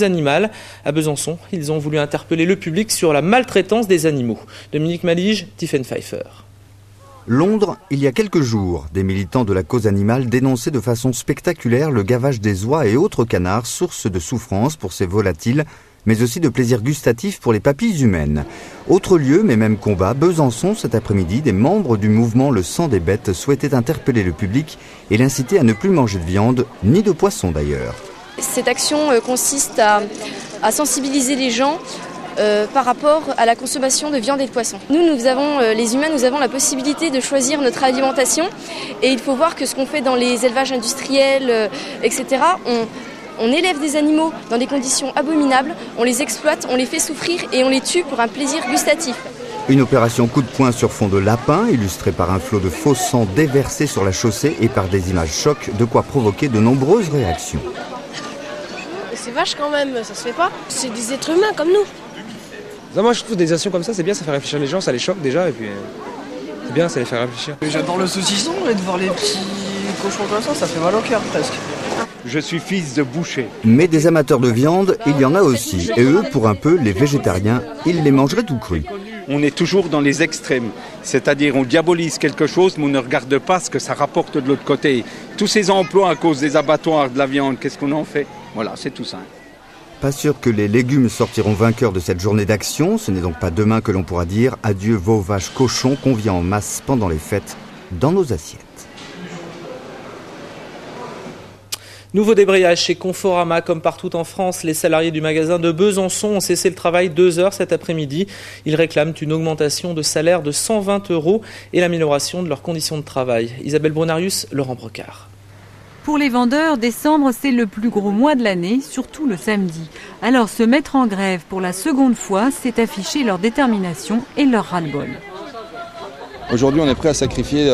Animales. À Besançon, ils ont voulu interpeller le public sur la maltraitance des animaux. Dominique Malige, Tiffen Pfeiffer. Londres, il y a quelques jours, des militants de la cause animale dénonçaient de façon spectaculaire le gavage des oies et autres canards, source de souffrance pour ces volatiles, mais aussi de plaisir gustatif pour les papilles humaines. Autre lieu, mais même combat, Besançon, cet après-midi, des membres du mouvement Le Sang des Bêtes souhaitaient interpeller le public et l'inciter à ne plus manger de viande, ni de poisson d'ailleurs. Cette action consiste à sensibiliser les gens par rapport à la consommation de viande et de poisson. Les humains, nous avons la possibilité de choisir notre alimentation et il faut voir que ce qu'on fait dans les élevages industriels, etc., on élève des animaux dans des conditions abominables, on les exploite, on les fait souffrir et on les tue pour un plaisir gustatif. Une opération coup de poing sur fond de lapin, illustrée par un flot de faux sang déversé sur la chaussée et par des images chocs, de quoi provoquer de nombreuses réactions. C'est vache quand même, ça se fait pas. C'est des êtres humains comme nous. Non, moi je trouve des actions comme ça, c'est bien, ça fait réfléchir les gens, ça les choque déjà et puis c'est bien, ça les fait réfléchir. J'adore le saucisson et de voir les petits cochons comme ça fait mal au cœur presque. Je suis fils de boucher. Mais des amateurs de viande, il y en a aussi. Et eux, pour un peu, les végétariens, ils les mangeraient tout crus. On est toujours dans les extrêmes. C'est-à-dire on diabolise quelque chose, mais on ne regarde pas ce que ça rapporte de l'autre côté. Tous ces emplois à cause des abattoirs, de la viande, qu'est-ce qu'on en fait? Voilà, c'est tout ça. Pas sûr que les légumes sortiront vainqueurs de cette journée d'action. Ce n'est donc pas demain que l'on pourra dire adieu veau, vaches, cochons qu'on vient en masse pendant les fêtes dans nos assiettes. Nouveau débrayage chez Conforama, comme partout en France. Les salariés du magasin de Besançon ont cessé le travail 2 heures cet après-midi. Ils réclament une augmentation de salaire de 120 € et l'amélioration de leurs conditions de travail. Isabelle Brunarius, Laurent Brocard. Pour les vendeurs, décembre, c'est le plus gros mois de l'année, surtout le samedi. Alors se mettre en grève pour la seconde fois, c'est afficher leur détermination et leur ras-le-bol. Aujourd'hui, on est prêt à sacrifier